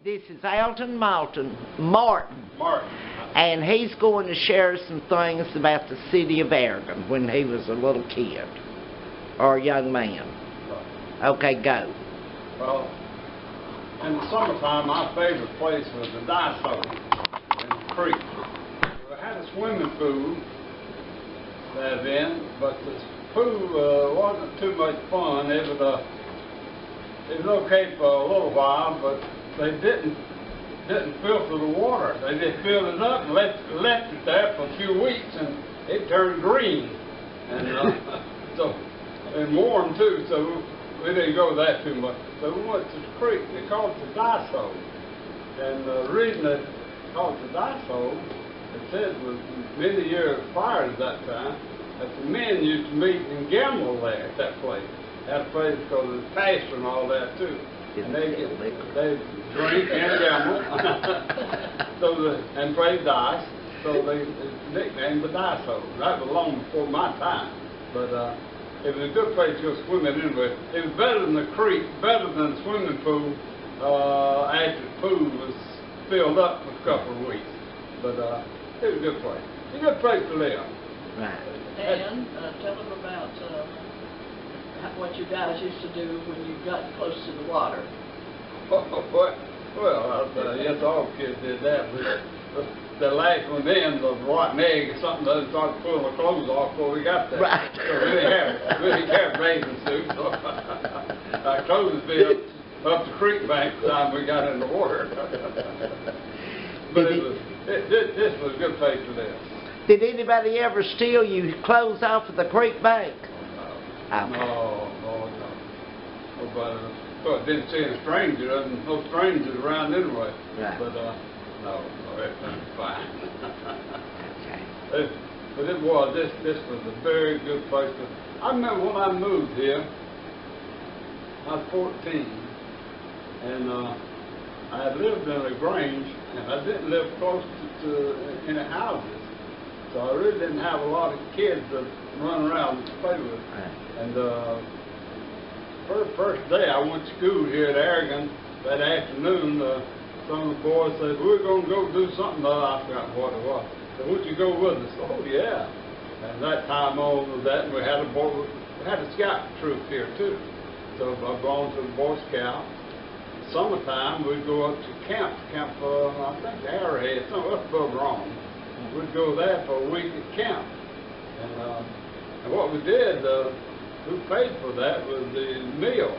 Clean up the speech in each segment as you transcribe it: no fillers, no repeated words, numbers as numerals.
This is Alton Martin, and he's going to share some things about the city of Aragon when he was a little kid, or a young man. Okay, go. Well, in the summertime, my favorite place was the Dysole in the creek. We had a swimming pool there then, but the pool wasn't too much fun. It was okay for a little while, but they didn't filter the water. They just filled it up and left it there for a few weeks, and it turned green, and and warm too. So we didn't go that too much. So we went to the creek. They called it the Dysole, and the reason they called it the Dysole, it said, was many years prior to that time, that the men used to meet and gamble there at that place. That place because of the pasture and all that too. And they drink and gamble, and play dice. So they nicknamed the Dysole. That was long before my time, but it was a good place to go swimming anyway. It was better than the creek, better than the swimming pool after the pool was filled up for a couple of weeks. But it was a good place. It's a good place to live. Right. And tell them about what you guys used to do when you got close to the water. Well, yes, all kids did that. But the last one then, the rotten egg or something, they started pulling the clothes off before we got there. Right. So we didn't have bathing suits. So our clothes would be up the creek bank by the time we got in the water. But this was a good place to live. Did anybody ever steal you clothes off of the creek bank? No. But I didn't see any strangers. No strangers around anyway. Right. But no, everything was fine. Okay. But it was. This was a very good place. I remember when I moved here. I was 14, and I had lived in a grange, and I didn't live close to any houses. So I really didn't have a lot of kids to run around and play with. Right. And first day I went to school here at Aragon that afternoon, some of the boys said, "We're going to go do something." I forgot what it was. So would you go with us? Oh yeah. And that time on was that, and we had a scout troop here too. So I belonged to the Boy Scout. Summertime we'd go up to camp, I think Arrowhead, something up above Rome. We'd go there for a week at camp, and what we did, who paid for that was the meal.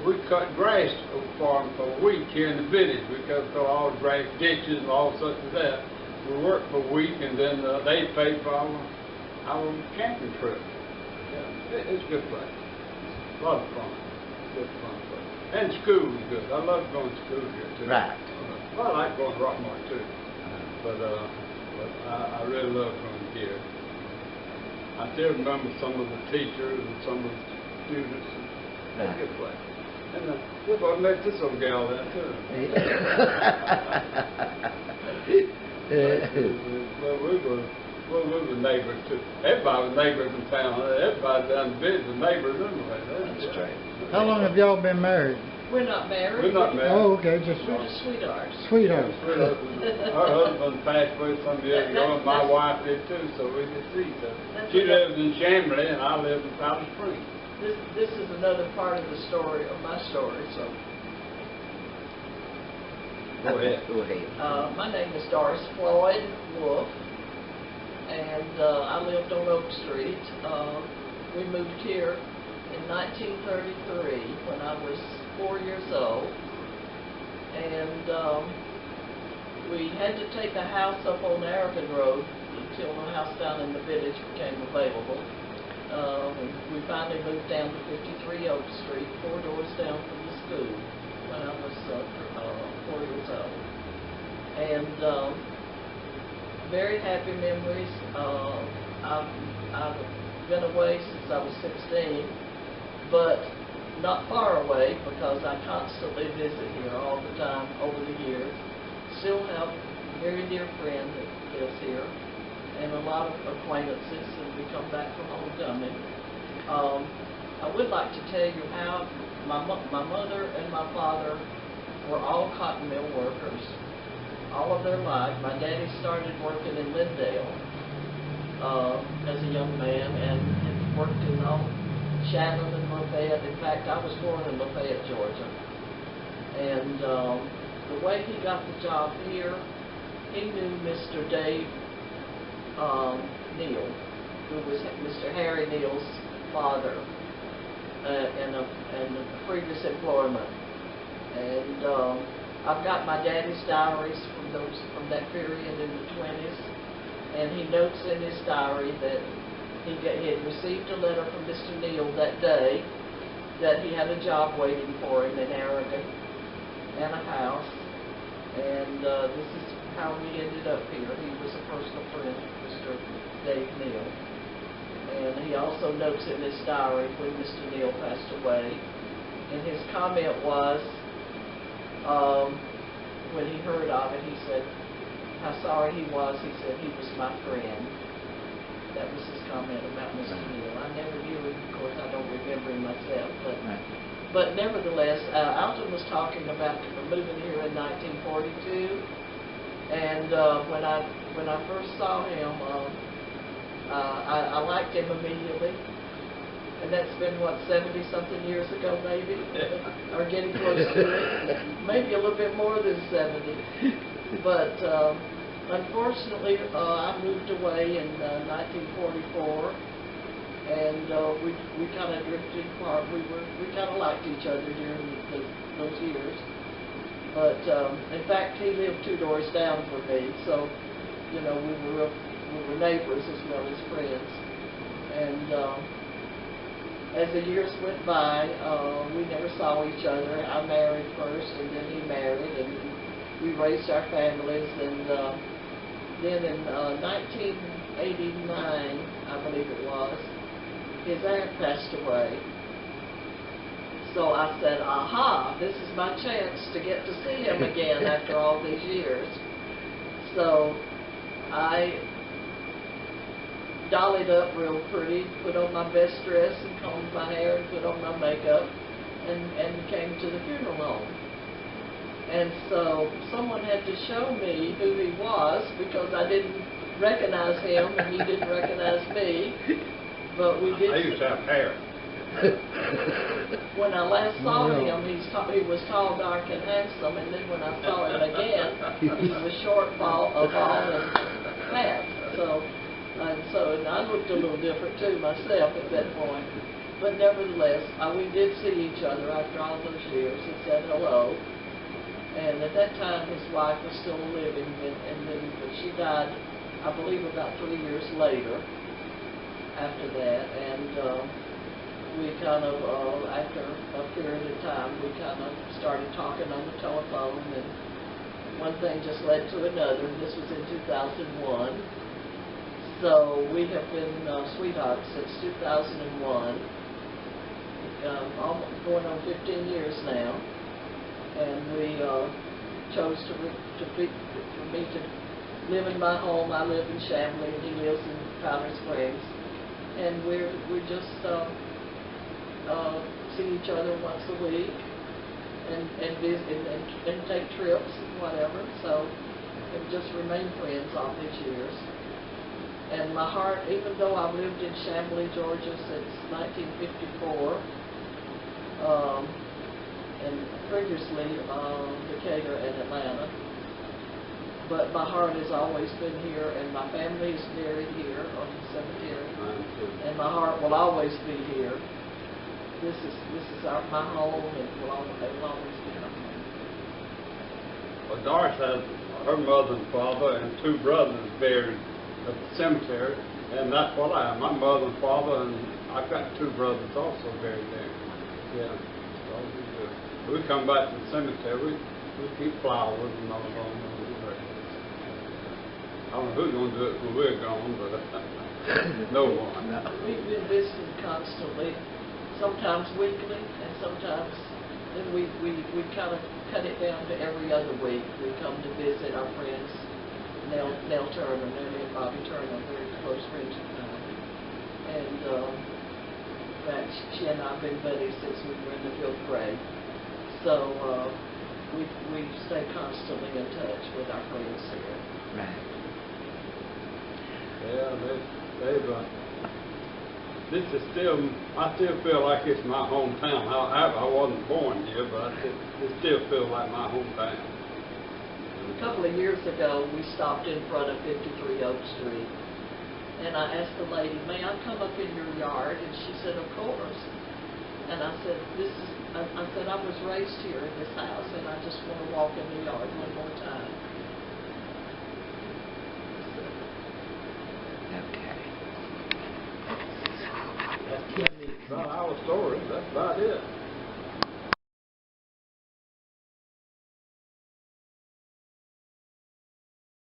We cut grass for them for a week here in the village. We cut all the grass ditches and all such as that. We worked for a week, and then they paid for our camping trip. Yeah, it's a good place. A lot of fun. Good fun place. And school was good. I love going to school here too. Right. I like going to Rockmore too. But I really love coming here. I still remember some of the teachers and some of the students. It's a good place. And I met this old gal there too. Well, we were neighbors too. Everybody was neighbors in town. Everybody down the village was neighbors anyway. That's right. How long have y'all been married? We're not married. We're not married. Oh, okay, just We're just sweethearts. sweethearts. Our husband passed away some years ago, and my wife did too, so we could see each other. She lives in Chambly, and I live in Powder Springs. This is another part of the story, of my story, so. Go ahead. Go ahead. My name is Doris Floyd Wolfe, and I lived on Oak Street. We moved here in 1933 when I was 4 years old, and we had to take a house up on Aragon Road until the house down in the village became available. We finally moved down to 53 Oak Street, 4 doors down from the school, when I was 4 years old. And very happy memories. I've been away since I was 16, but not far away because I constantly visit here all the time over the years. Still have a very dear friend that lives here and a lot of acquaintances, and we come back from homecoming. I would like to tell you how my mother and my father were all cotton mill workers, all of their life. My daddy started working in Lindale as a young man, and had worked in all Chatham and Lafayette. In fact, I was born in Lafayette, Georgia. And the way he got the job here, he knew Mr. Dave Neal, who was Mr. Harry Neal's father in a previous employment. And I've got my daddy's diaries from that period in the 20s, and he notes in his diary that he had received a letter from Mr. Neal that day that he had a job waiting for him in Aragon and a house, and this is how we ended up here. He was a personal friend of Mr. Dave Neal. And he also notes in his diary when Mr. Neal passed away, and his comment was, when he heard of it, he said how sorry he was. He said he was my friend. That was his comment about Mr. Neal. I never knew him, of course. I don't remember him myself, but nevertheless, Alton was talking about moving here in 1942, and when I first saw him, I liked him immediately, and that's been, what, 70-something years ago, maybe, or getting close to it, maybe a little bit more than 70, but unfortunately, I moved away in 1944, and we kind of drifted apart. We kind of liked each other during those years, but in fact, he lived 2 doors down from me, so you know we were neighbors as well as friends. And as the years went by, we never saw each other. I married first, and then he married, and we raised our families. And then in 1989, I believe it was, his aunt passed away. So I said, aha, this is my chance to get to see him again after all these years. So I dollied up real pretty, put on my best dress and combed my hair and put on my makeup and came to the funeral home. And so someone had to show me who he was because I didn't recognize him and he didn't recognize me. But we did. I used to have hair. When I last saw him, he was tall, dark, and handsome, and then when I saw him again, he was short, bald, and fat. So I looked a little different too myself at that point. But nevertheless, we did see each other after all those years and said hello. And at that time, his wife was still living, and then she died, I believe, about 3 years later. After that, and we kind of, after a period of time, we kind of started talking on the telephone, and one thing just led to another, and this was in 2001. So we have been sweethearts since 2001, almost going on 15 years now, and we chose for me to live in my home. I live in Chamblee, and he lives in Powder Springs. And we just see each other once a week and visit and take trips and whatever. So we've just remained friends all these years. And my heart, even though I've lived in Chamblee, Georgia since 1954, and previously Decatur and Atlanta, but my heart has always been here, and my family is buried here on the cemetery, and my heart will always be here. This is my home, and it will always be my home. Well, Doris has her mother and father and 2 brothers buried at the cemetery, and that's what I have. My mother and father, and I've got 2 brothers also buried there. Yeah, so we do. We come back to the cemetery. We keep flowers and all that. I don't know who's going to do it when we're gone, but no one. We've been visiting constantly, sometimes weekly, and sometimes then we kind of cut it down to every other week. We come to visit our friends, Nell Turner, Nellie and Bobby Turner, very close friends of mine. And in fact, she and I have been buddies since we were in the 5th grade. So we stay constantly in touch with our friends here. Right. Yeah, this is still, I still feel like it's my hometown. I wasn't born here, but it still feels like my hometown. A couple of years ago, we stopped in front of 53 Oak Street, and I asked the lady, "May I come up in your yard?" And she said, "Of course." And I said, I said, "I was raised here in this house, and I just want to walk in the yard one more time." Okay. That's about our story. That's about it.